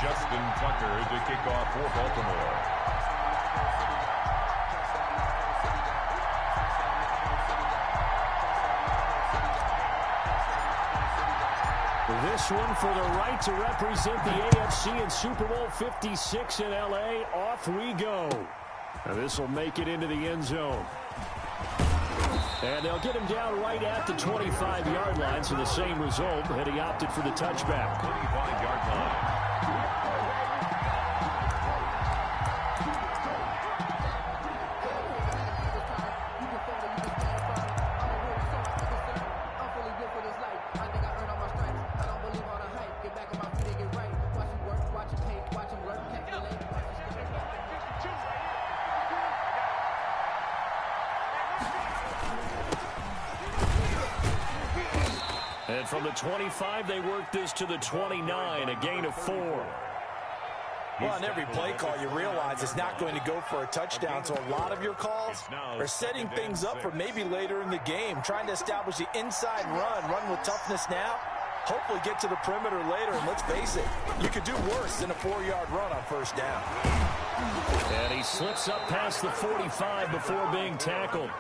Justin Tucker to kick off for Baltimore. This one for the right to represent the AFC in Super Bowl 56 in L.A. Off we go. Now this will make it into the end zone. And they'll get him down right at the 25-yard line, so the same result, and he opted for the touchback. 25-yard line. And from the 25, they work this to the 29, a gain of 4. Well, on every play call, you realize it's not going to go for a touchdown, so a lot of your calls are setting things up for maybe later in the game, trying to establish the inside run with toughness now, hopefully get to the perimeter later, and let's face it, you could do worse than a 4-yard run on first down. And he slips up past the 45 before being tackled.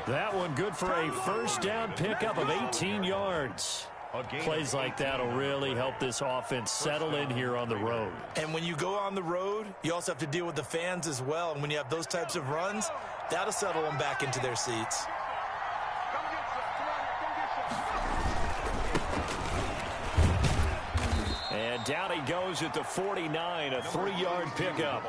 That one good for a first down pickup of 18 yards. Plays like that will really help this offense settle in here on the road. And when you go on the road, you also have to deal with the fans as well. And when you have those types of runs, that'll settle them back into their seats. And down he goes at the 49, a 3-yard pickup.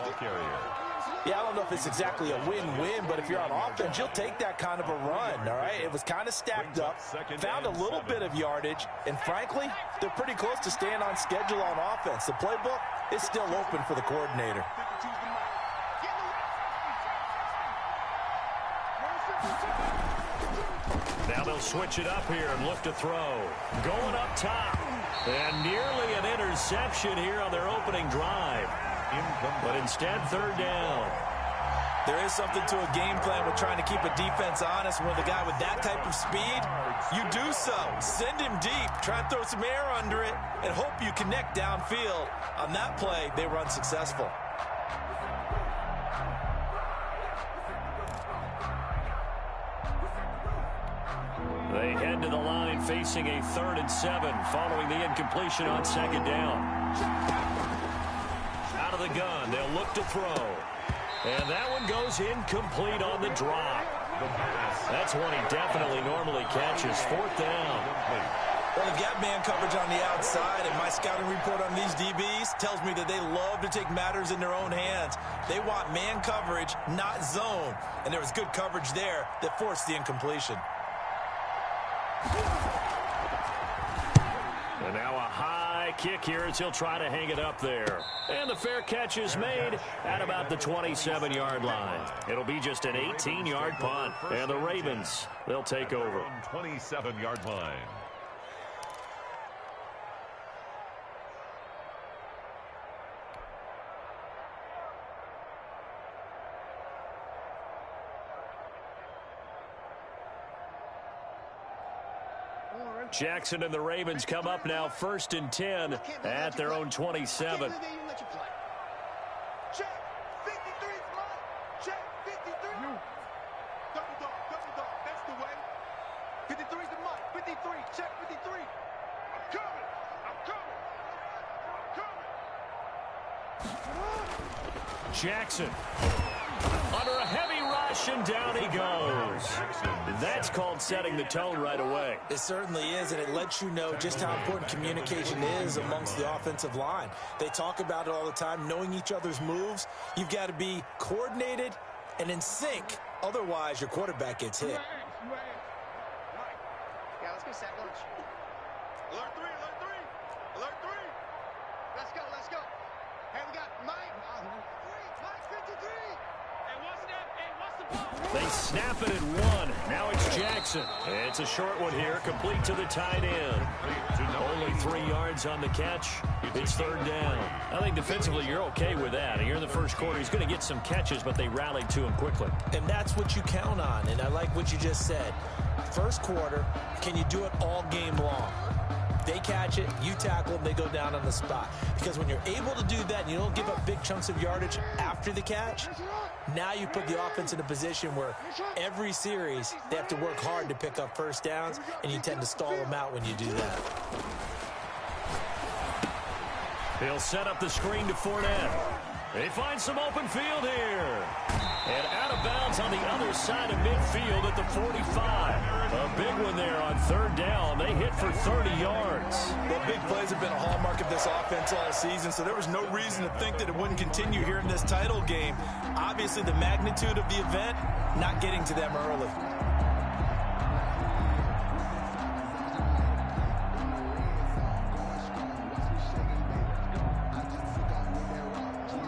Yeah, I don't know if it's exactly a win-win, but if you're on offense, you'll take that kind of a run, all right? It was kind of stacked up, found a little bit of yardage, and frankly, they're pretty close to staying on schedule on offense. The playbook is still open for the coordinator. Now they'll switch it up here and look to throw. Going up top. And nearly an interception here on their opening drive. But instead, third down. There is something to a game plan with trying to keep a defense honest. With a guy with that type of speed, you do so. Send him deep. Try and throw some air under it and hope you connect downfield. On that play, they were unsuccessful. They head to the line facing a 3rd and 7 following the incompletion on second down. Out of the gun, they'll look to throw. And that one goes incomplete on the drop. That's one he definitely normally catches. 4th down. Well, they've got man coverage on the outside, and my scouting report on these DBs tells me that they love to take matters in their own hands. They want man coverage, not zone. And there was good coverage there that forced the incompletion. And now a high kick here as he'll try to hang it up there. And the fair catch is made at about the 27-yard line. It'll be just an 18-yard punt. And the Ravens, they'll take over. 27-yard line. Jackson and the Ravens come up now 1st and 10 at their own 27. Check 53 slot. Check 53. Double dog. That's the way. 53 is the mark. 53. Check 53. I'm coming. Jackson under a heavy rush, and down he goes. That's called setting the tone right away. It certainly is, and it lets you know just how important communication is amongst the offensive line. They talk about it all the time, knowing each other's moves. You've got to be coordinated and in sync. Otherwise, your quarterback gets hit. Yeah, let's go sack lunch. Alert 3. Let's go. Hey, we got Mike. Mike 53. They snap it at 1. Now it's Jackson. It's a short one here, complete to the tight end. Only 3 yards on the catch. It's 3rd down. I think defensively you're okay with that. Here in the first quarter, he's going to get some catches, but they rallied to him quickly. And that's what you count on, and I like what you just said. First quarter, can you do it all game long? They catch it, you tackle them, they go down on the spot. Because when you're able to do that and you don't give up big chunks of yardage after the catch, now you put the offense in a position where every series they have to work hard to pick up first downs, and you tend to stall them out when you do that. He'll set up the screen to Fournette. They find some open field here. And out of bounds on the other side of midfield at the 45. A big one there on third down. They hit for 30 yards. Well, big plays have been a hallmark of this offense all season, so there was no reason to think that it wouldn't continue here in this title game. Obviously, the magnitude of the event, not getting to them early.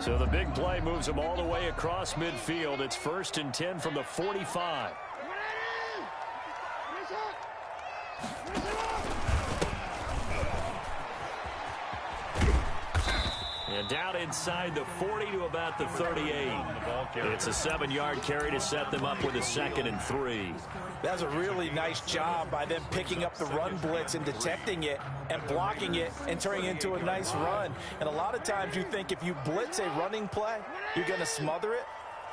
So the big play moves them all the way across midfield. It's 1st and 10 from the 45. And down inside the 40 to about the 38. It's a 7-yard carry to set them up with a 2nd and 3. That's a really nice job by them picking up the run blitz and detecting it and blocking it and turning it into a nice run. And a lot of times you think if you blitz a running play, you're going to smother it.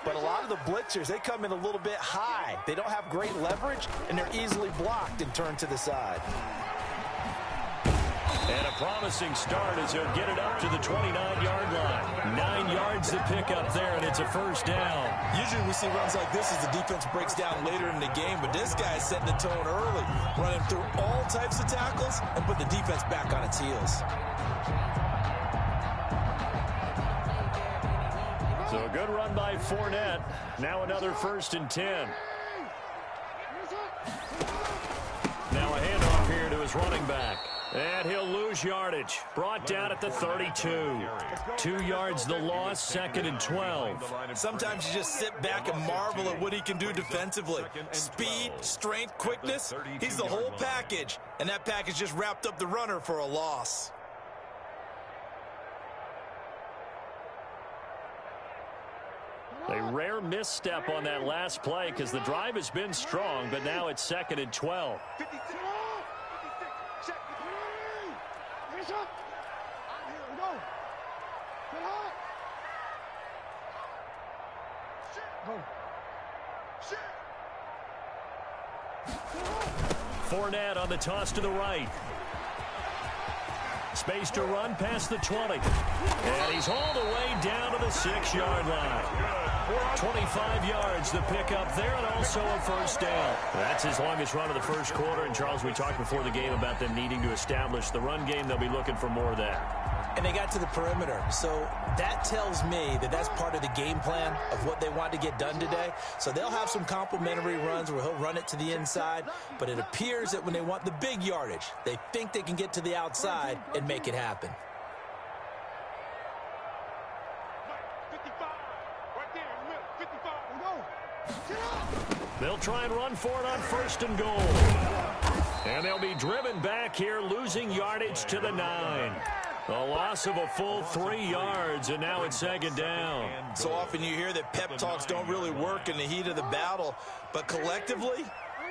But a lot of the blitzers, they come in a little bit high. They don't have great leverage, and they're easily blocked and turned to the side. And a promising start as he'll get it up to the 29-yard line. 9 yards to pick up there, and it's a first down. Usually we see runs like this as the defense breaks down later in the game, but this guy is setting the tone early, running through all types of tackles and put the defense back on its heels. So a good run by Fournette. Now another 1st and 10. Now a handoff here to his running back. And he'll lose yardage. Brought down at the 32. 2 yards the loss, 2nd and 12. Sometimes you just sit back and marvel at what he can do defensively. Speed, strength, quickness. He's the whole package. And that package just wrapped up the runner for a loss. A rare misstep on that last play because the drive has been strong, but now it's 2nd and 12. Fournette on the toss to the right. Space to run past the 20. And he's hauled away down to the 6-yard line. 25 yards to pick up there, and also a first down. That's his longest run of the first quarter. And, Charles, we talked before the game about them needing to establish the run game. They'll be looking for more of that. And they got to the perimeter. So that tells me that that's part of the game plan of what they want to get done today. So they'll have some complementary runs where he'll run it to the inside. But it appears that when they want the big yardage, they think they can get to the outside and make it happen. 55. Right there in the middle. 55. Go. They'll try and run for it on 1st and goal. And they'll be driven back here, losing yardage to the 9. A loss of a full 3 yards, and now it's 2nd down. So often you hear that pep talks don't really work in the heat of the battle, but collectively,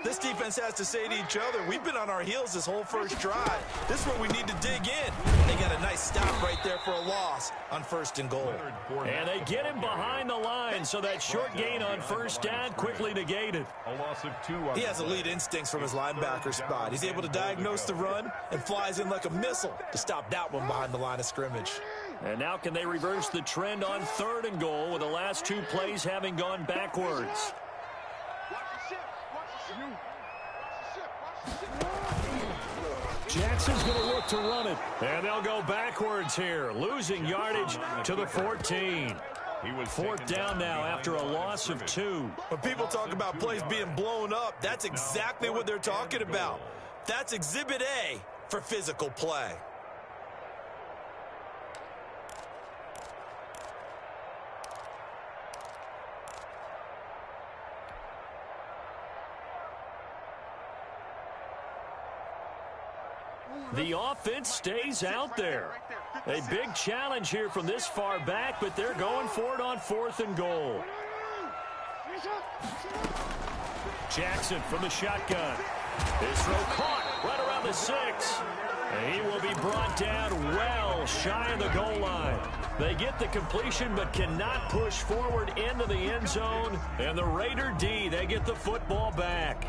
this defense has to say to each other, we've been on our heels this whole first drive. This is where we need to dig in. They got a nice stop right there for a loss on 1st and goal. And they get him behind the line, so that short gain on first down quickly negated. A loss of 2. He has elite instincts from his linebacker spot. He's able to diagnose the run and flies in like a missile to stop that one behind the line of scrimmage. And now can they reverse the trend on 3rd and goal with the last 2 plays having gone backwards? Jackson's going to look to run it. And they'll go backwards here, losing yardage to the 14. He was 4th down now after a loss of 2. When people talk about plays being blown up, that's exactly what they're talking about. That's Exhibit A for physical play. The offense stays out there. A big challenge here from this far back, but they're going for it on 4th and goal. Jackson from the shotgun. His throw caught right around the 6. He will be brought down well shy of the goal line. They get the completion but cannot push forward into the end zone. And the Raider D, they get the football back.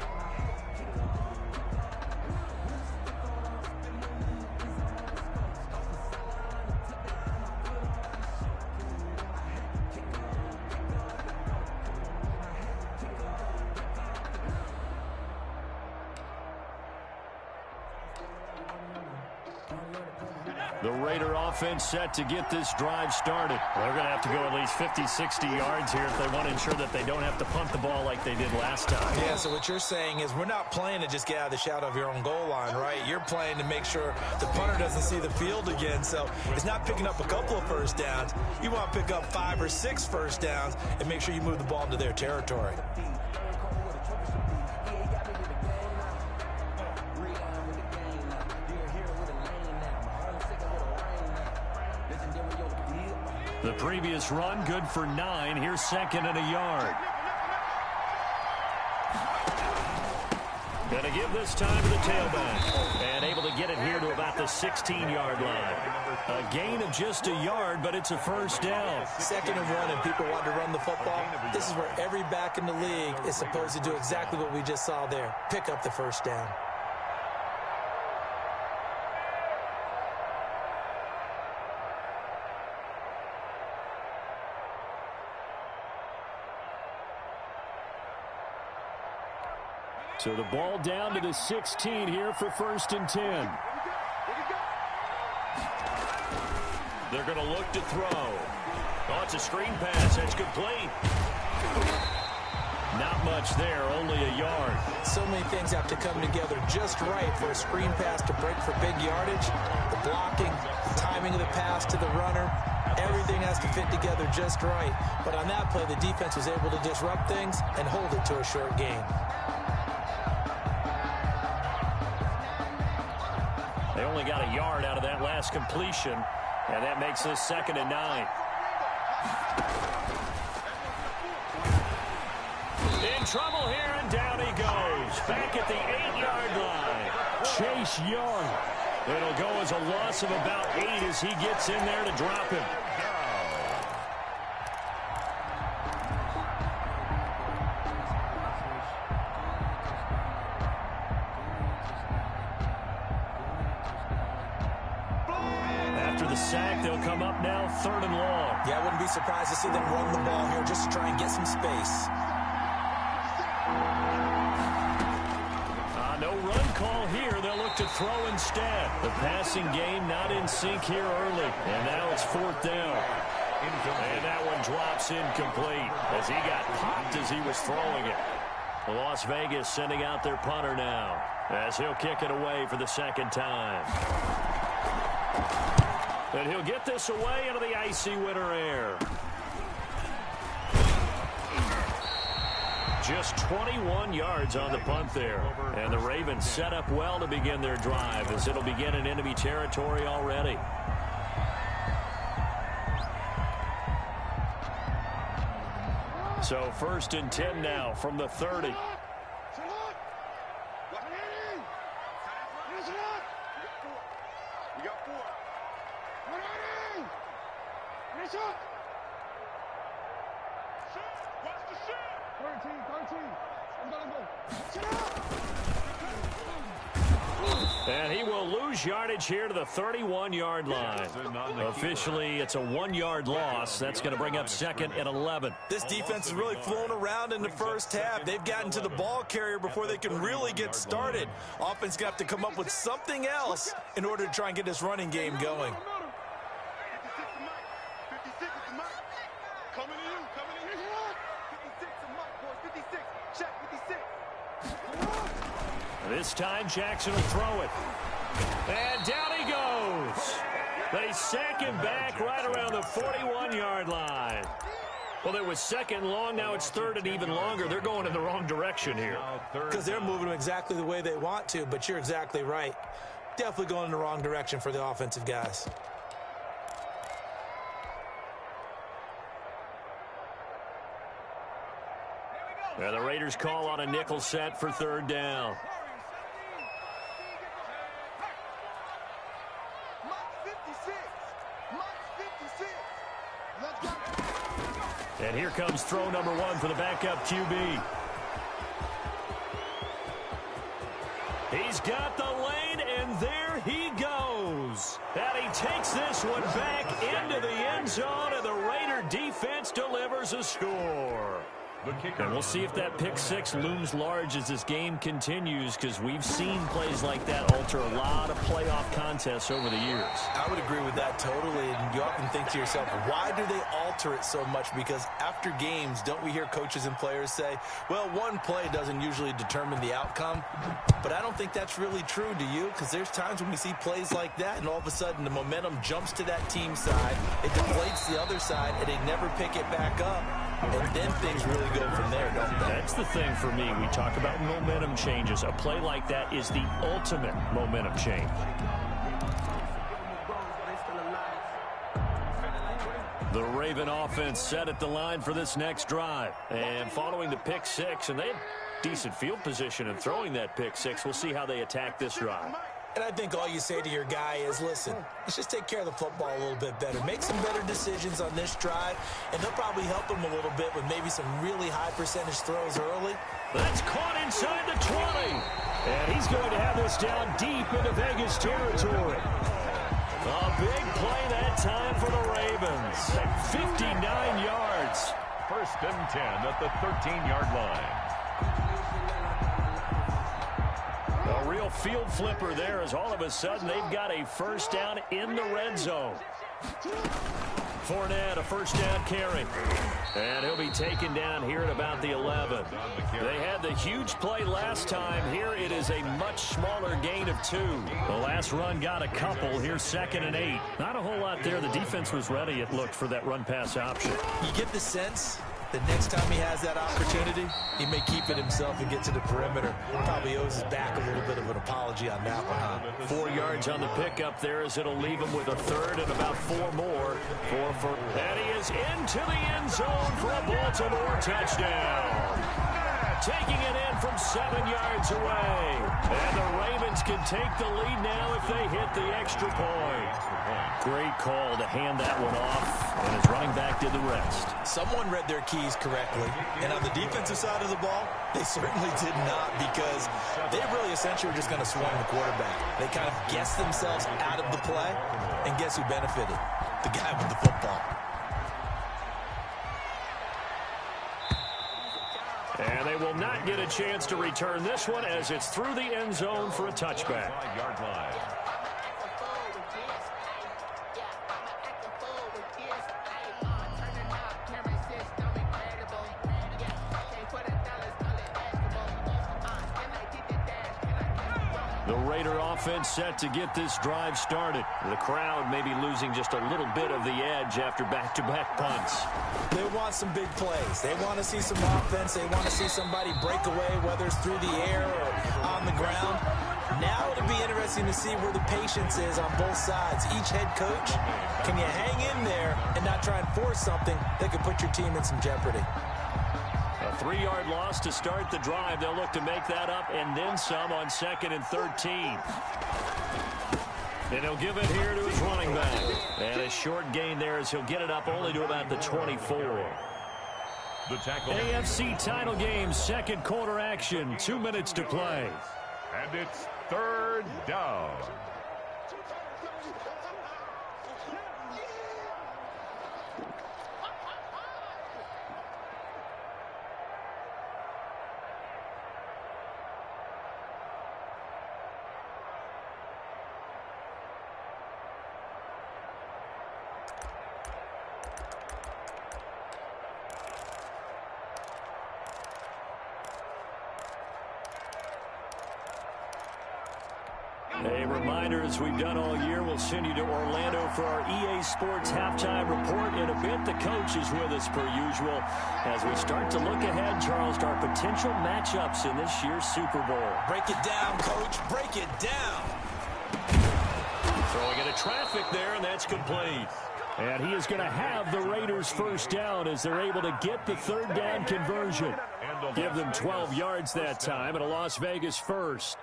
The Raider offense set to get this drive started. Well, they're going to have to go at least 50, 60 yards here if they want to ensure that they don't have to punt the ball like they did last time. Yeah, so what you're saying is we're not playing to just get out of the shadow of your own goal line, right? You're playing to make sure the punter doesn't see the field again. So it's not picking up a couple of first downs. You want to pick up 5 or 6 first downs and make sure you move the ball into their territory. The previous run, good for 9. Here's 2nd and a yard. Going to give this time to the tailback. And able to get it here to about the 16-yard line. A gain of just a yard, but it's a first down. 2nd and 1, and people want to run the football. This is where every back in the league is supposed to do exactly what we just saw there. Pick up the first down. So the ball down to the 16 here for 1st and 10. They're going to look to throw. Oh, it's a screen pass. That's complete. Not much there, only a yard. So many things have to come together just right for a screen pass to break for big yardage. The blocking, the timing of the pass to the runner, everything has to fit together just right. But on that play, the defense was able to disrupt things and hold it to a short gain. They only got a yard out of that last completion, and that makes this 2nd and 9. In trouble here, and down he goes. Back at the 8-yard line. Chase Young. It'll go as a loss of about 8 as he gets in there to drop him. Sack, they'll come up now 3rd and long. Yeah, I wouldn't be surprised to see them run the ball here just to try and get some space. No run call here. They'll look to throw instead. The passing game not in sync here early. And now it's 4th down. And that one drops incomplete as he got popped as he was throwing it. Las Vegas sending out their punter now as he'll kick it away for the 2nd time. And he'll get this away into the icy winter air. Just 21 yards on the punt there. And the Ravens set up well to begin their drive as it'll begin in enemy territory already. So 1st and 10 now from the 30. And he will lose yardage here to the 31-yard line. Officially, it's a 1-yard loss. That's going to bring up 2nd and 11. This defense is really flown around in the first half. They've gotten to the ball carrier before they can really get started. Offense got to come up with something else in order to try and get this running game going. This time, Jackson will throw it. And down he goes. They sack him back right around the 41-yard line. Well, it was 2nd long. Now it's 3rd and even longer. They're going in the wrong direction here. Because they're moving them exactly the way they want to, but you're exactly right. Definitely going in the wrong direction for the offensive guys. And the Raiders call on a nickel set for 3rd down. And here comes throw number 1 for the backup QB. He's got the lane, and there he goes. And he takes this one back into the end zone, and the Raider defense delivers a score. And we'll see if that pick six looms large as this game continues, because we've seen plays like that alter a lot of playoff contests over the years. I would agree with that totally, and you often think to yourself, why do they alter it so much? Because after games, don't we hear coaches and players say, well, one play doesn't usually determine the outcome? But I don't think that's really true, do you? Because there's times when we see plays like that, and all of a sudden the momentum jumps to that team side, it deflates the other side, and they never pick it back up. And then things really go from there, don't they? That's the thing for me. We talk about momentum changes. A play like that is the ultimate momentum change. The Raven offense set at the line for this next drive. And following the pick six, and they had decent field position in throwing that pick six. We'll see how they attack this drive. And I think all you say to your guy is, listen, let's just take care of the football a little bit better. Make some better decisions on this drive, and they'll probably help him a little bit with maybe some really high percentage throws early. That's caught inside the 20. And he's going to have this down deep into Vegas territory. A big play that time for the Ravens. 59 yards. First and 10 at the 13-yard line. A real field flipper there, as all of a sudden they've got a first down in the red zone. Fournette, a first down carry. And he'll be taken down here at about the 11. They had the huge play last time. Here it is a much smaller gain of 2. The last run got a couple. Here's 2nd and 8. Not a whole lot there. The defense was ready, it looked, for that run-pass option. You get the sense the next time he has that opportunity, he may keep it himself and get to the perimeter. Probably owes his back a little bit of an apology on that one, huh? 4 yards on the pickup there, as it'll leave him with a third and about 4 more. And he is into the end zone for a Baltimore touchdown. Taking it in from 7 yards away. And the Ravens can take the lead now if they hit the extra point. Great call to hand that one off, and his running back did the rest. Someone read their keys correctly, and on the defensive side of the ball, they certainly did not, because they really essentially were just going to swarm the quarterback. They kind of guessed themselves out of the play, and guess who benefited? The guy with the football. And they will not get a chance to return this one, as it's through the end zone for a touchback. 5-yard line. The Raider offense set to get this drive started. The crowd may be losing just a little bit of the edge after back-to-back punts. They want some big plays. They want to see some offense. They want to see somebody break away, whether it's through the air or on the ground. Now it'll be interesting to see where the patience is on both sides. Each head coach, can you hang in there and not try and force something that could put your team in some jeopardy? A 3-yard loss to start the drive. They'll look to make that up and then some on 2nd and 13. And he'll give it here to his running back. And a short gain there, as he'll get it up only to about the 24. The tackle. AFC title game, second quarter action. 2 minutes to play. And it's 3rd down. A reminder, as we've done all year, we'll send you to Orlando for our EA Sports halftime report. In a bit, the coach is with us per usual as we start to look ahead, Charles, to our potential matchups in this year's Super Bowl. Break it down, coach. Break it down. Throwing into traffic there, and that's complete. And he is going to have the Raiders first down as they're able to get the 3rd down conversion. Give them 12 yards that time, and a Las Vegas first.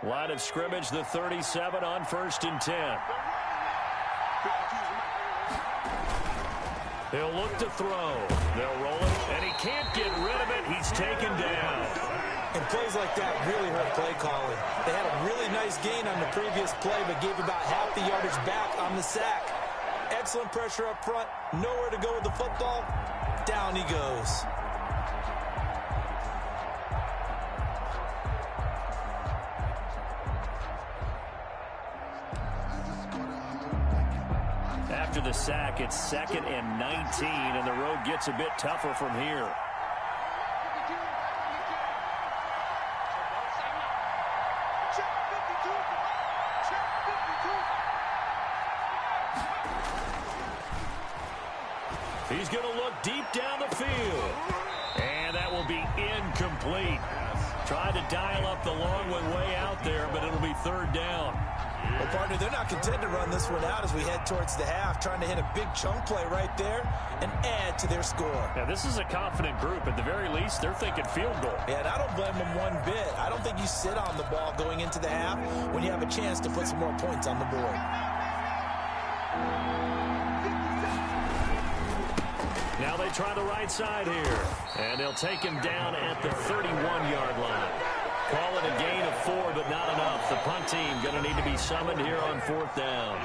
Line of scrimmage, the 37 on 1st and 10. He'll look to throw. They'll roll it, and he can't get rid of it. He's taken down. And plays like that really hurt play calling. They had a really nice gain on the previous play, but gave about half the yardage back on the sack. Excellent pressure up front. Nowhere to go with the football. Down he goes. After the sack, it's 2nd and 19, and the road gets a bit tougher from here. He's going to look deep down the field. And that will be incomplete. Tried to dial up the long one way out there, but it'll be 3rd down. Well, partner, they're not content to run this one out as we head towards the half, trying to hit a big chunk play right there and add to their score. Yeah, this is a confident group. At the very least, they're thinking field goal. Yeah, and I don't blame them one bit. I don't think you sit on the ball going into the half when you have a chance to put some more points on the board. Now they try the right side here, and they'll take him down at the 31-yard line. Call it a gain of 4, but not enough. The punt team going to need to be summoned here on 4th down.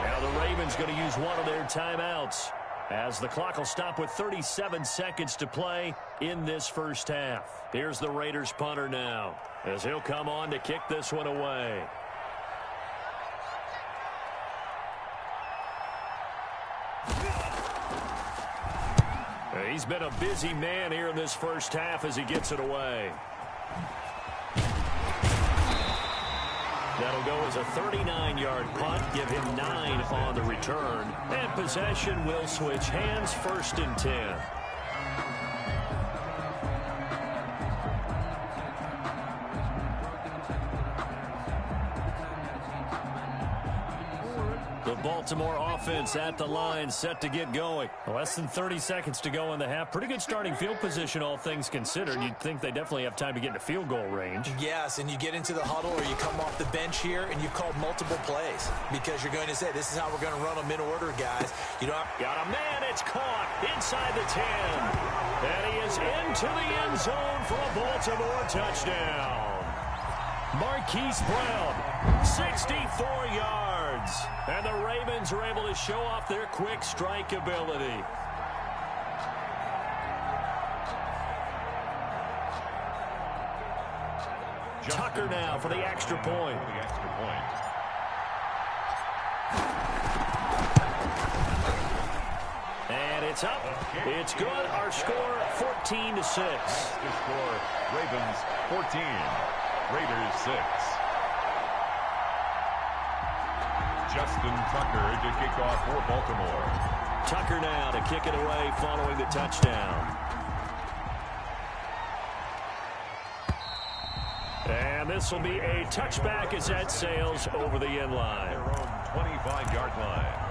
Now the Ravens going to use one of their timeouts, as the clock will stop with 37 seconds to play in this first half. Here's the Raiders punter now, as he'll come on to kick this one away. He's been a busy man here in this first half as he gets it away. That'll go as a 39-yard punt, give him 9 on the return. And possession will switch hands, 1st and 10. The Baltimore offense at the line, set to get going. Less than 30 seconds to go in the half. Pretty good starting field position, all things considered. You'd think they definitely have time to get into field goal range. Yes, and you get into the huddle or you come off the bench here and you've called multiple plays because you're going to say, this is how we're going to run them in order, guys. You don't have... Got a man, it's caught inside the 10. And he is into the end zone for a Baltimore touchdown. Marquise Brown, 64 yards. And the Ravens are able to show off their quick strike ability. Tucker now for the extra point. And it's up. It's good. Our score, 14-6. The score, Ravens 14, Raiders 6. Justin Tucker to kick off for Baltimore. Tucker now to kick it away following the touchdown. And this will be a touchback as that sails over the end line. Their own 25-yard line.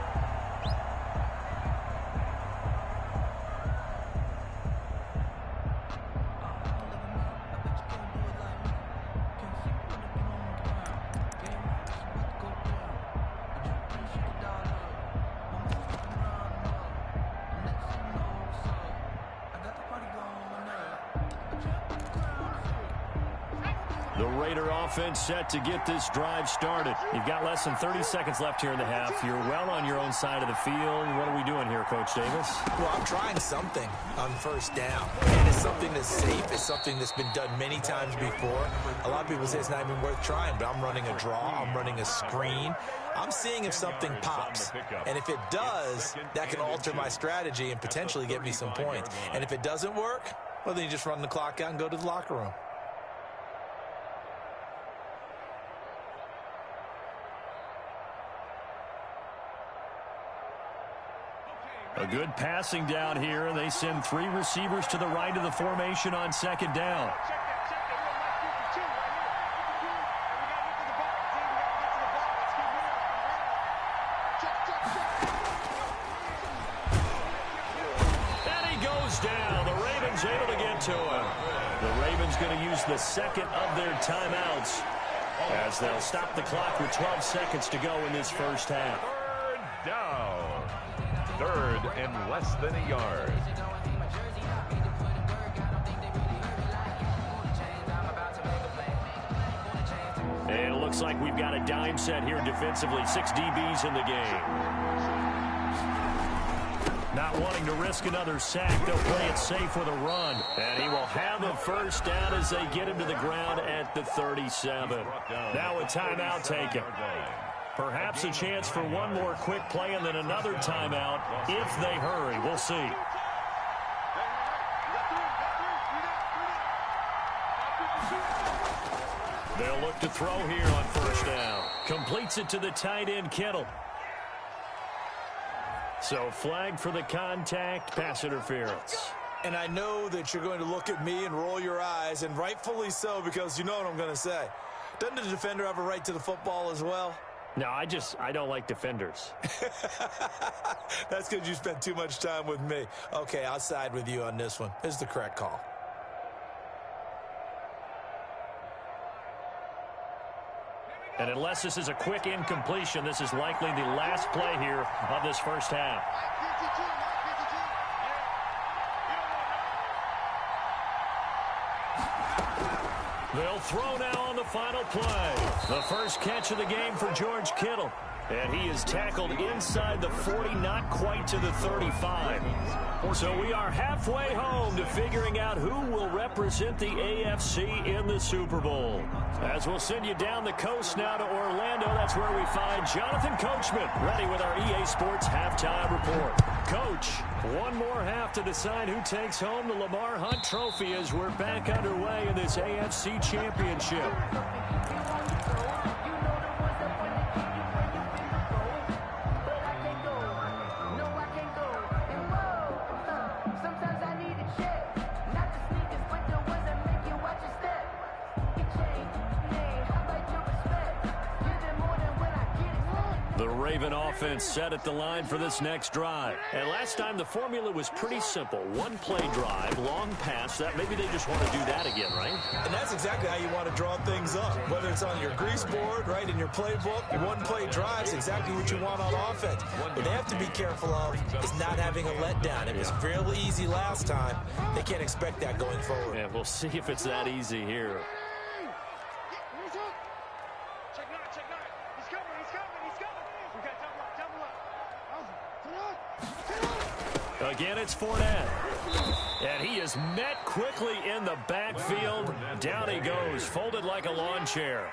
The Raider offense set to get this drive started. You've got less than 30 seconds left here in the half. You're well on your own side of the field. What are we doing here, Coach Davis? Well, I'm trying something on 1st down. And it's something that's safe. It's something that's been done many times before. A lot of people say it's not even worth trying, but I'm running a draw. I'm running a screen. I'm seeing if something pops. And if it does, that can alter my strategy and potentially get me some points. And if it doesn't work, well, then you just run the clock out and go to the locker room. A good passing down here. They send 3 receivers to the right of the formation on 2nd down. And he goes down. The Ravens able to get to him. The Ravens going to use the 2nd of their timeouts as they'll stop the clock with 12 seconds to go in this first half. Third down. Third and less than a yard. And it looks like we've got a dime set here defensively. 6 DBs in the game. Not wanting to risk another sack, they'll play it safe with a run. And he will have a first down as they get him to the ground at the 37. Now a timeout taken. Perhaps a chance for one more quick play and then another timeout if they hurry. We'll see. They'll look to throw here on first down. Completes it to the tight end, Kittle. So flag for the contact, pass interference. And I know that you're going to look at me and roll your eyes, and rightfully so, because you know what I'm going to say. Doesn't the defender have a right to the football as well? No, I don't like defenders. That's because you spent too much time with me. Okay, I'll side with you on this one. This is the correct call. And unless this is a quick incompletion, this is likely the last play here of this first half. They'll throw now on the final play. The first catch of the game for George Kittle. And he is tackled inside the 40, not quite to the 35. So we are halfway home to figuring out who will represent the AFC in the Super Bowl. As we'll send you down the coast now to Orlando, that's where we find Jonathan Coachman, ready with our EA Sports halftime report. Coach, one more half to decide who takes home the Lamar Hunt Trophy as we're back underway in this AFC Championship. Raven offense set at the line for this next drive. And last time the formula was pretty simple. One play drive, long pass. That maybe they just want to do that again, right? And that's exactly how you want to draw things up. Whether it's on your grease board, right, in your playbook, one play drive is exactly what you want on offense. What they have to be careful of is not having a letdown. It was real easy last time. They can't expect that going forward. Yeah, we'll see if it's that easy here. Again, it's Fournette. And he is met quickly in the backfield. Down he goes, folded like a lawn chair.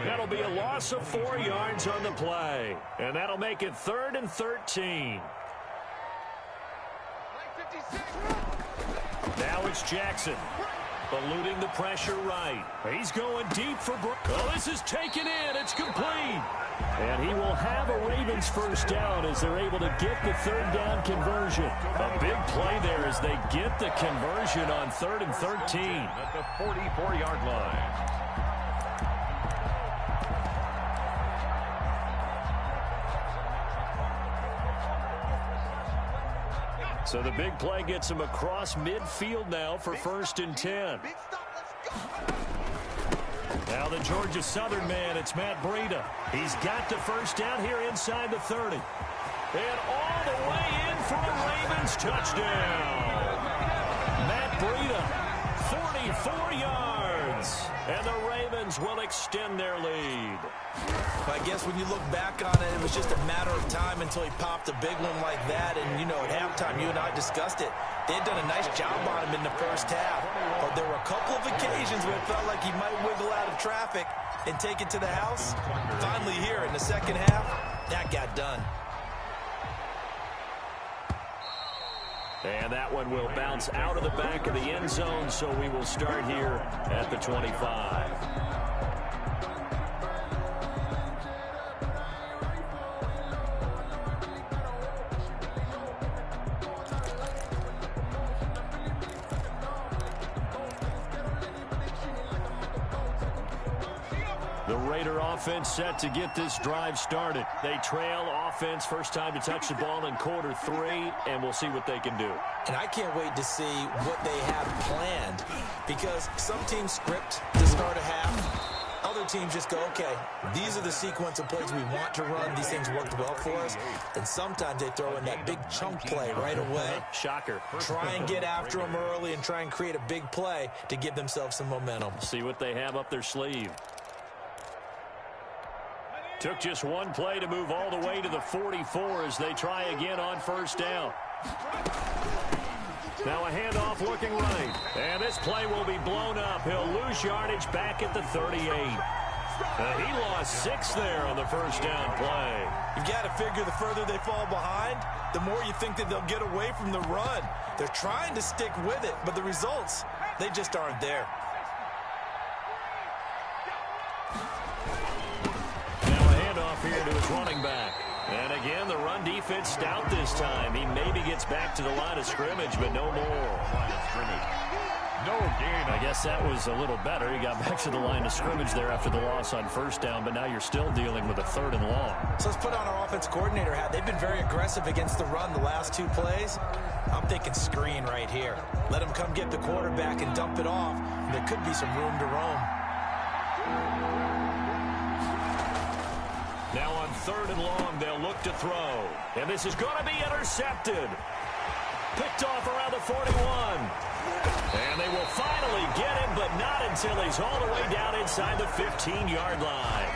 That'll be a loss of 4 yards on the play. And that'll make it 3rd and 13. Now it's Jackson. Eluding the pressure right. He's going deep for Brook. Oh, this is taken in. It's complete. And he will have a Ravens first down as they're able to get the 3rd down conversion. A big play there as they get the conversion on 3rd and 13. At the 44-yard line. So the big play gets him across midfield now for 1st and 10. Now the Georgia Southern man, it's Matt Breida. He's got the first down here inside the 30. And all the way in for a Ravens touchdown. Matt Breida, 44 yards. And the Ravens will extend their lead. I guess when you look back on it, it was just a matter of time until he popped a big one like that. And, you know, at halftime, you and I discussed it. They had done a nice job on him in the first half. But there were a couple of occasions where it felt like he might wiggle out of traffic and take it to the house. Finally here in the second half, that got done. And that one will bounce out of the back of the end zone, so we will start here at the 25. The Raider offense set to get this drive started. They trail offense, first time to touch the ball in quarter 3, and we'll see what they can do. And I can't wait to see what they have planned, because some teams script to start a half. Other teams just go, okay, these are the sequence of plays we want to run. These things worked well for us. And sometimes they throw in that big chunk play right away. Shocker. Try and get after them early and try and create a big play to give themselves some momentum. See what they have up their sleeve. Took just one play to move all the way to the 44 as they try again on first down. Now a handoff looking right. And this play will be blown up. He'll lose yardage back at the 38. He lost 6 there on the first down play. You've got to figure the further they fall behind, the more you think that they'll get away from the run. They're trying to stick with it, but the results, they just aren't there. Now a handoff here to his running back. And again, the run defense stout this time. He maybe gets back to the line of scrimmage, but no more. Line of scrimmage. No gain. I guess that was a little better. He got back to the line of scrimmage there after the loss on first down, but now you're still dealing with a 3rd and long. So let's put on our offense coordinator hat. They've been very aggressive against the run the last 2 plays. I'm thinking screen right here. Let him come get the quarterback and dump it off. There could be some room to roam. Now on 3rd and long, they'll look to throw. And this is going to be intercepted. Picked off around the 41. And they will finally get him, but not until he's all the way down inside the 15-yard line.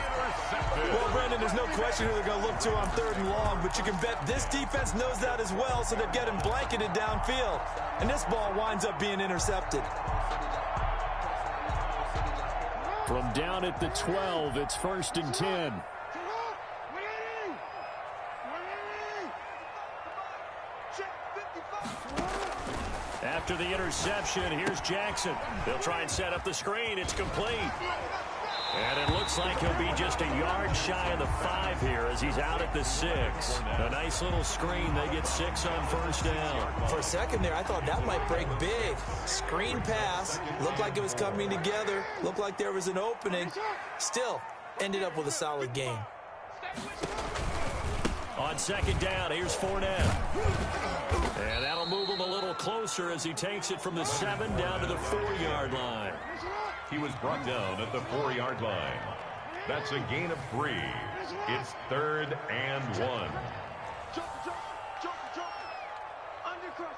Well, Brendan, there's no question who they're going to look to on 3rd and long, but you can bet this defense knows that as well, so they're getting blanketed downfield. And this ball winds up being intercepted. From down at the 12, it's 1st and 10. After the interception, here's Jackson. They'll try and set up the screen. It's complete. And it looks like he'll be just a yard shy of the 5 here as he's out at the 6. A nice little screen. They get 6 on first down. For a second there, I thought that might break big. Screen pass. Looked like it was coming together. Looked like there was an opening. Still, ended up with a solid gain. On 2nd down, here's Fournette. And that'll move him a little closer as he takes it from the 7 down to the 4-yard line. He was brought down at the 4-yard line. That's a gain of 3. It's 3rd and 1. Jump. Undercrush.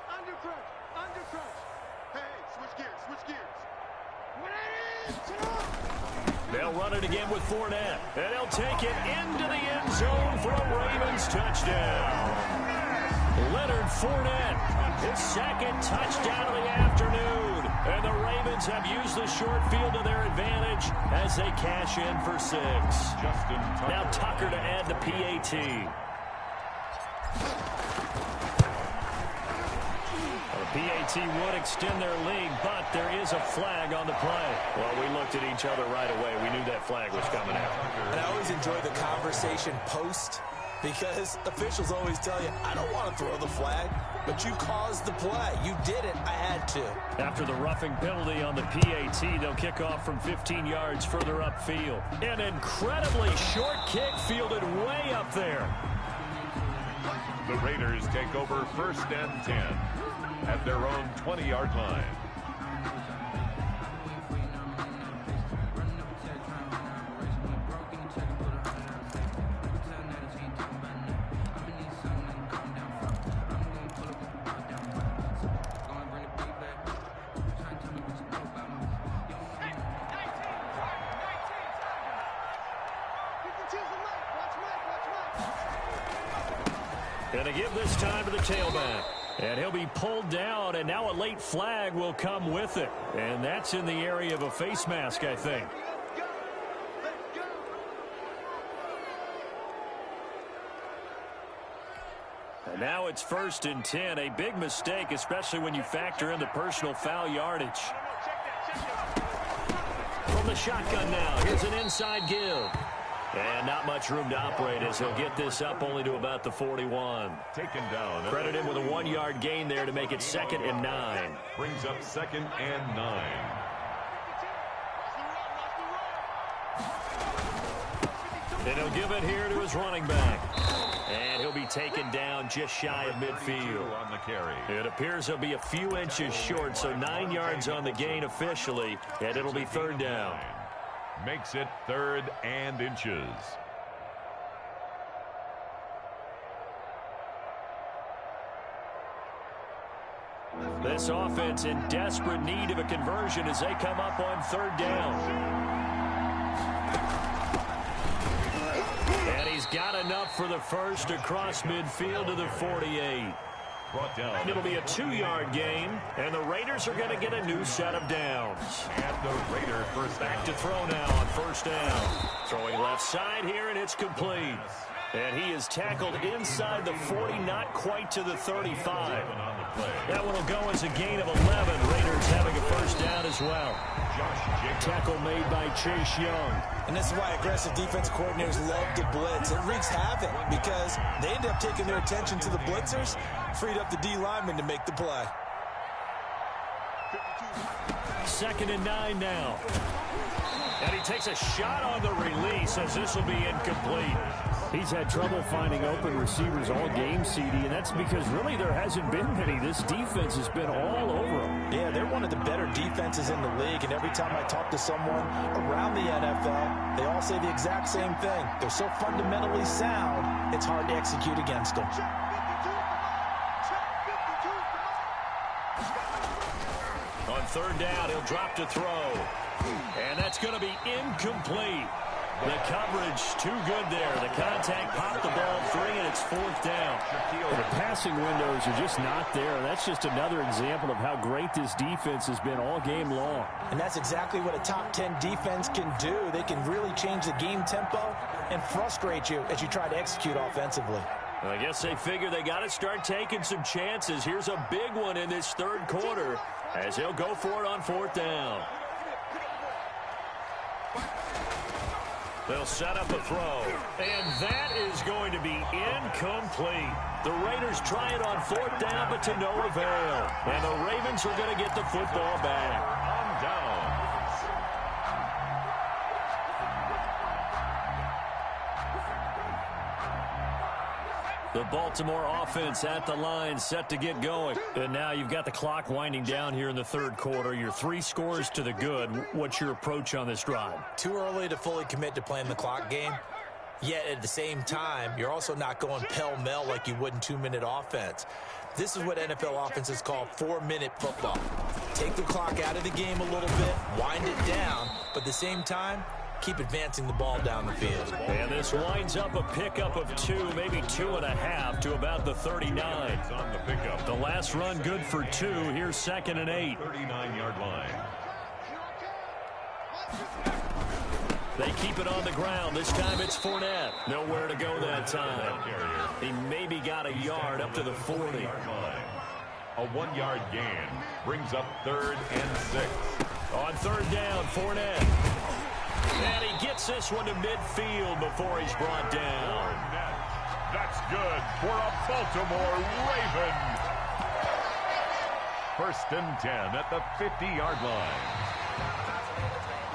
Hey, switch gears. They'll run it again with Fournette. And they'll take it into the end zone for a Ravens touchdown. Leonard Fournette, his 2nd touchdown of the afternoon. And the Ravens have used the short field to their advantage as they cash in for 6. Justin Tucker. Now Tucker to add the PAT. The PAT would extend their lead, but there is a flag on the play. Well, we looked at each other right away. We knew that flag was coming out. And I always enjoy the conversation post, because officials always tell you, I don't want to throw the flag, but you caused the play. You did it. I had to. After the roughing penalty on the PAT, they'll kick off from 15 yards further upfield. An incredibly short kick fielded way up there. The Raiders take over 1st and 10 at their own 20-yard line. And they give this time to the tailback. And he'll be pulled down, and now a late flag will come with it. And that's in the area of a face mask, I think. And now it's 1st and 10. A big mistake, especially when you factor in the personal foul yardage. From the shotgun now, here's an inside give. And not much room to operate as he'll get this up only to about the 41. Taken down. Credit him with a 1-yard gain there to make it 2nd and 9. Brings up 2nd and 9. And he'll give it here to his running back. And he'll be taken down just shy of midfield. On the carry. It appears he'll be a few inches short, so 9 yards on the gain officially, and it'll be 3rd down. Makes it 3rd and inches. This offense in desperate need of a conversion as they come up on 3rd down. And he's got enough for the first across midfield to the 48. Brought down. It'll be a 2-yard gain, and the Raiders are going to get a new set of downs. And the Raider first Back to throw now on 1st down. Throwing left side here, and it's complete. And he is tackled inside the 40, not quite to the 35. That one will go as a gain of 11. Raiders having a first down as well. Tackle made by Chase Young. And this is why aggressive defense coordinators love to blitz. It wreaks havoc because they end up taking their attention to the blitzers, freed up the D lineman to make the play. 2nd and 9 now. And he takes a shot on the release as this will be incomplete. He's had trouble finding open receivers all game, CD, and that's because really there hasn't been many. This defense has been all over them. Yeah, they're one of the better defenses in the league, and every time I talk to someone around the NFL, they all say the exact same thing. They're so fundamentally sound, it's hard to execute against them. On 3rd down, he'll drop to throw. And that's going to be incomplete. The coverage too good there. The contact popped the ball free, and it's 4th down. The passing windows are just not there. That's just another example of how great this defense has been all game long. And that's exactly what a top 10 defense can do. They can really change the game tempo and frustrate you as you try to execute offensively. I guess they figure they got to start taking some chances. Here's a big one in this 3rd quarter as he'll go for it on 4th down. They'll set up a throw, and that is going to be incomplete. The Raiders try it on 4th down, but to no avail. And the Ravens are going to get the football back. On down. The Baltimore offense at the line, set to get going. And now you've got the clock winding down here in the 3rd quarter. You're 3 scores to the good. What's your approach on this drive? Too early to fully commit to playing the clock game. Yet at the same time, you're also not going pell-mell like you would in 2-minute offense. This is what NFL offenses call 4-minute football. Take the clock out of the game a little bit, wind it down, but at the same time, keep advancing the ball down the field. And this winds up a pickup of 2, maybe 2.5 to about the 39. On the pickup. The last run good for 2. Here's 2nd and 8. 39-yard line. They keep it on the ground. This time it's Fournette. Nowhere to go that time. He maybe got a yard up to the 40. A 1-yard gain brings up 3rd and 6. On 3rd down, Fournette. And he gets this one to midfield before he's brought down. That's good for a Baltimore Raven. 1st and 10 at the 50-yard line.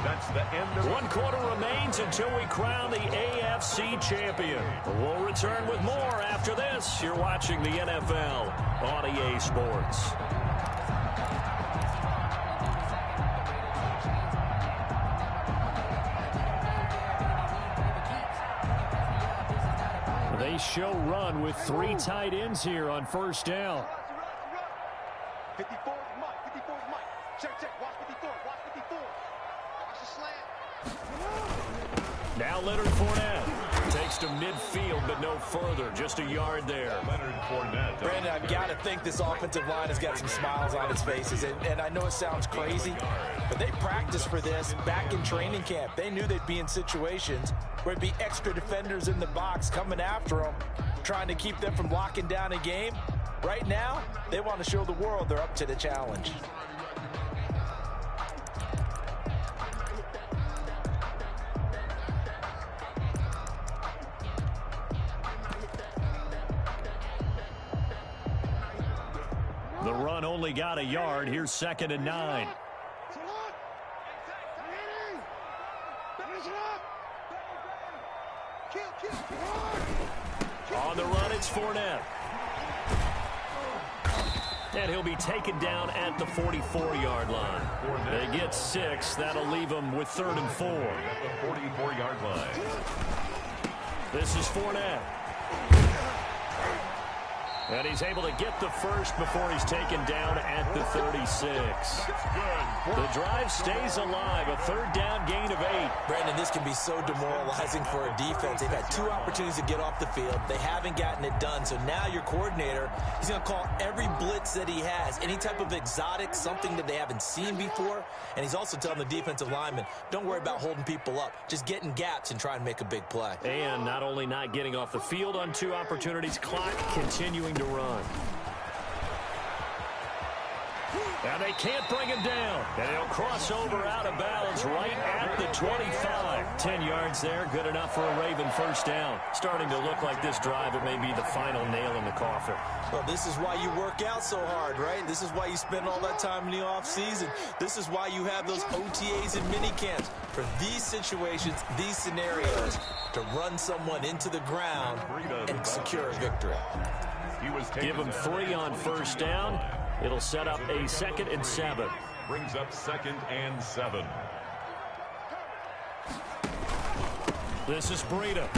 That's the end of 1 quarter remains until we crown the AFC champion. We'll return with more after this. You're watching the NFL on EA Sports. They show run with 3 tight ends here on 1st down. 54 is Mike. 54 is Mike. Check. Watch 54. Watch 54. Watch the slant. Now Leonard Fournette takes to midfield, but no further. Just a yard there. Leonard Fournette. Brandon, I've got to think this offensive line has got some smiles on its faces. And I know it sounds crazy, but they practiced for this back in training camp. They knew they'd be in situations where it'd be extra defenders in the box coming after them, trying to keep them from locking down a game. Right now, they want to show the world they're up to the challenge. The run only got a yard. Here's 2nd and 9. On the run, it's Fournette. And he'll be taken down at the 44-yard line. They get 6. That'll leave them with 3rd and 4. At the 44-yard line. This is Fournette. And he's able to get the first before he's taken down at the 36. The drive stays alive. A 3rd down gain of 8. Brandon, this can be so demoralizing for a defense. They've had 2 opportunities to get off the field. They haven't gotten it done. So now your coordinator, he's going to call every blitz that he has, any type of exotic, something that they haven't seen before. And he's also telling the defensive lineman, don't worry about holding people up. Just get in gaps and try and make a big play. And not only not getting off the field on 2 opportunities, clock continuing to run. And they can't bring him down. And he'll cross over out of bounds right at the 25. 10 yards there, good enough for a Raven first down. Starting to look like this drive, it may be the final nail in the coffin. Well, this is why you work out so hard, right? This is why you spend all that time in the offseason. This is why you have those OTAs and mini camps. For these situations, these scenarios, to run someone into the ground and secure a victory. Give him 3 on first down. It'll set up a 2nd and 7. Brings up 2nd and 7. This is Breida.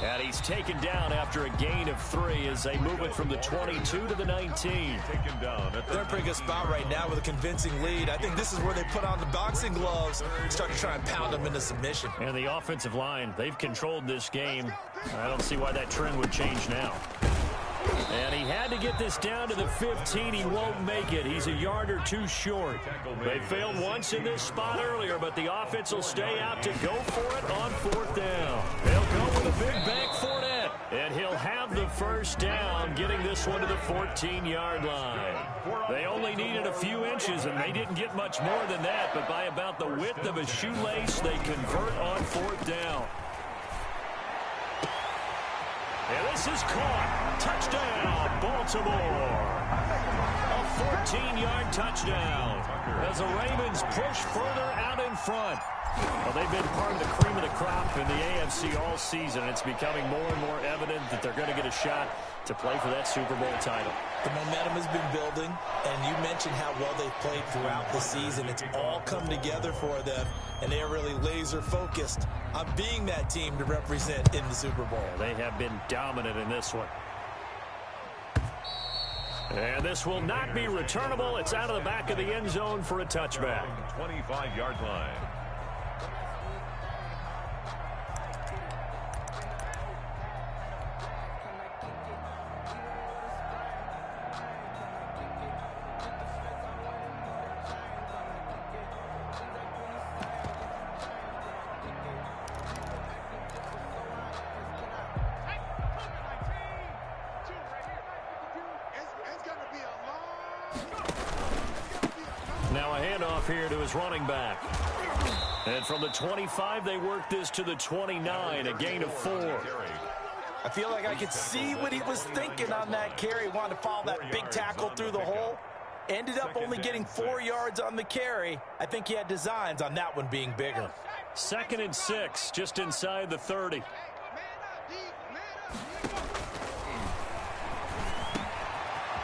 And he's taken down after a gain of 3 as they move it from the 22 to the 19. Taken down. They're in a pretty good spot right now with a convincing lead. I think this is where they put on the boxing gloves and start to try and pound them into submission. And the offensive line, they've controlled this game. I don't see why that trend would change now. And he had to get this down to the 15. He won't make it. He's a yard or 2 short. They failed once in this spot earlier, but the offense will stay out to go for it on 4th down. They'll go with a big bank Fournette. And he'll have the first down, getting this one to the 14-yard line. They only needed a few inches, and they didn't get much more than that. But by about the width of a shoelace, they convert on 4th down. And this is caught. Touchdown, Baltimore. A 14-yard touchdown as the Ravens push further out in front. Well, they've been part of the cream of the crop in the AFC all season. It's becoming more and more evident that they're going to get a shot to play for that Super Bowl title. The momentum has been building, and you mentioned how well they've played throughout the season. It's all come together for them, and they're really laser-focused on being that team to represent in the Super Bowl. Yeah, they have been dominant in this one. And this will not be returnable. It's out of the back of the end zone for a touchback. 25-yard line. Now a handoff here to his running back. And from the 25, they work this to the 29, a gain of 4. I feel like I could see what he was thinking on that carry. Wanted to follow that big tackle through the hole. Ended up only getting 4 yards on the carry. I think he had designs on that one being bigger. 2nd and 6, just inside the 30.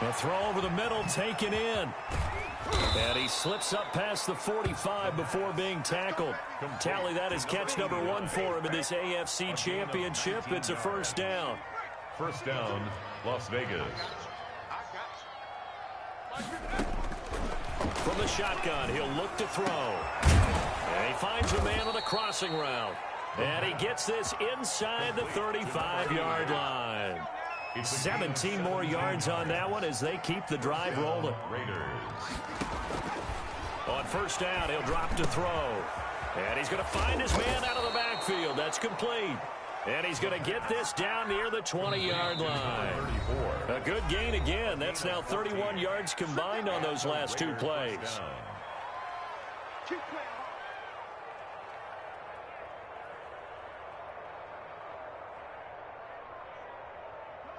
A throw over the middle, taken in. And he slips up past the 45 before being tackled. Tally that as catch number 1 for him in this AFC Championship. It's a first down. First down, Las Vegas. From the shotgun, he'll look to throw. And he finds a man on the crossing route. And he gets this inside the 35-yard line. 17 more yards on that one as they keep the drive rolling. Raiders. On first down, he'll drop to throw. And he's going to find his man out of the backfield. That's complete. And he's going to get this down near the 20-yard line. A good gain again. That's now 31 yards combined on those last 2 plays.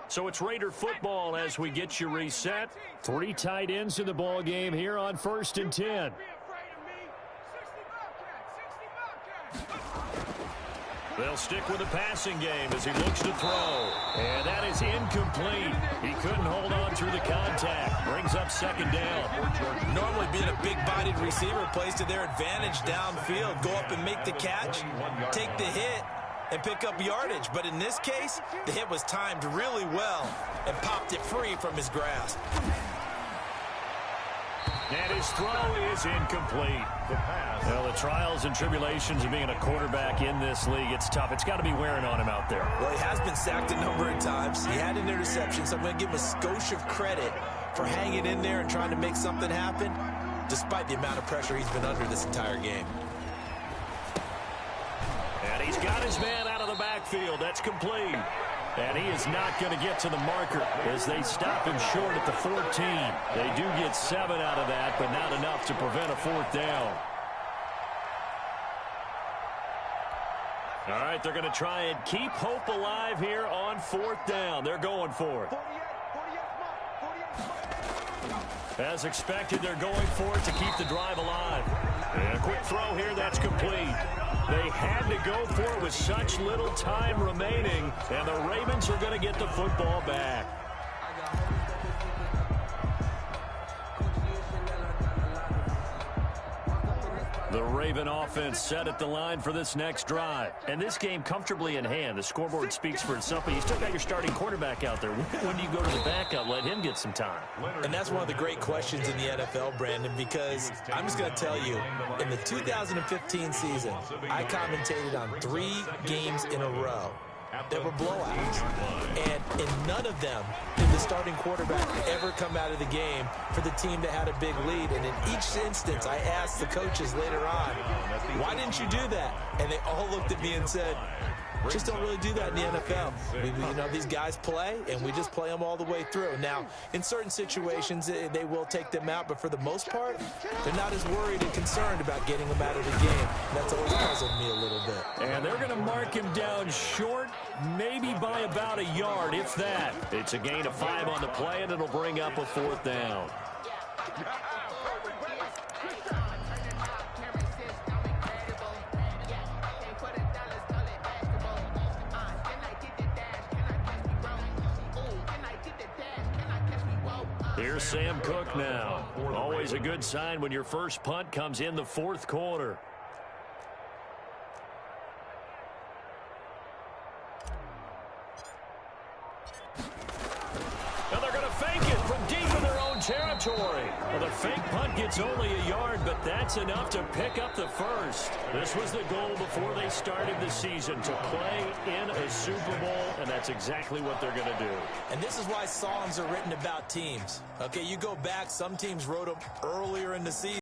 So it's Raider football as we get you reset. 3 tight ends in the ball game here on 1st and 10. They'll stick with the passing game as he looks to throw. And that is incomplete. He couldn't hold on through the contact. Brings up second down. Normally being a big-bodied receiver plays to their advantage downfield. Go up and make the catch, take the hit, and pick up yardage. But in this case, the hit was timed really well and popped it free from his grasp. And his throw is incomplete. Well, the trials and tribulations of being a quarterback in this league, it's tough. It's got to be wearing on him out there. Well, he has been sacked a number of times. He had an interception, so I'm going to give him a skosh of credit for hanging in there and trying to make something happen, despite the amount of pressure he's been under this entire game. And he's got his man out of the backfield. That's complete. And he is not going to get to the marker as they stop him short at the 14. They do get 7 out of that, but not enough to prevent a fourth down. All right, they're going to try and keep hope alive here on fourth down. They're going for it. As expected, they're going for it to keep the drive alive. And a quick throw here, that's complete. They had to go for it with such little time remaining, and the Ravens are going to get the football back. The Raven offense set at the line for this next drive. And this game comfortably in hand. The scoreboard speaks for itself, but you still got your starting quarterback out there. When do you go to the backup? Let him get some time. And that's one of the great questions in the NFL, Brandon, because I'm just going to tell you, in the 2015 season, I commentated on 3 games in a row. There were blowouts, and in none of them did the starting quarterback ever come out of the game for the team that had a big lead. And in each instance, I asked the coaches later on, why didn't you do that? And they all looked at me and said, just don't really do that in the NFL. You know, these guys play, and we just play them all the way through. Now, in certain situations, they will take them out, but for the most part, they're not as worried and concerned about getting them out of the game. That's always puzzled me a little bit. And they're going to mark him down short, maybe by about a yard, if that. It's a gain of 5 on the play, and it'll bring up a fourth down. Here's Sam Cook now. Always a good sign when your first punt comes in the fourth quarter. Now they're going to fake it from deep in their own territory. Well, the fake punt gets only a yard, but that's enough to pick up the first. This was the goal before they started the season, to play in a Super Bowl, and that's exactly what they're going to do. And this is why songs are written about teams. Okay, you go back, some teams wrote them earlier in the season.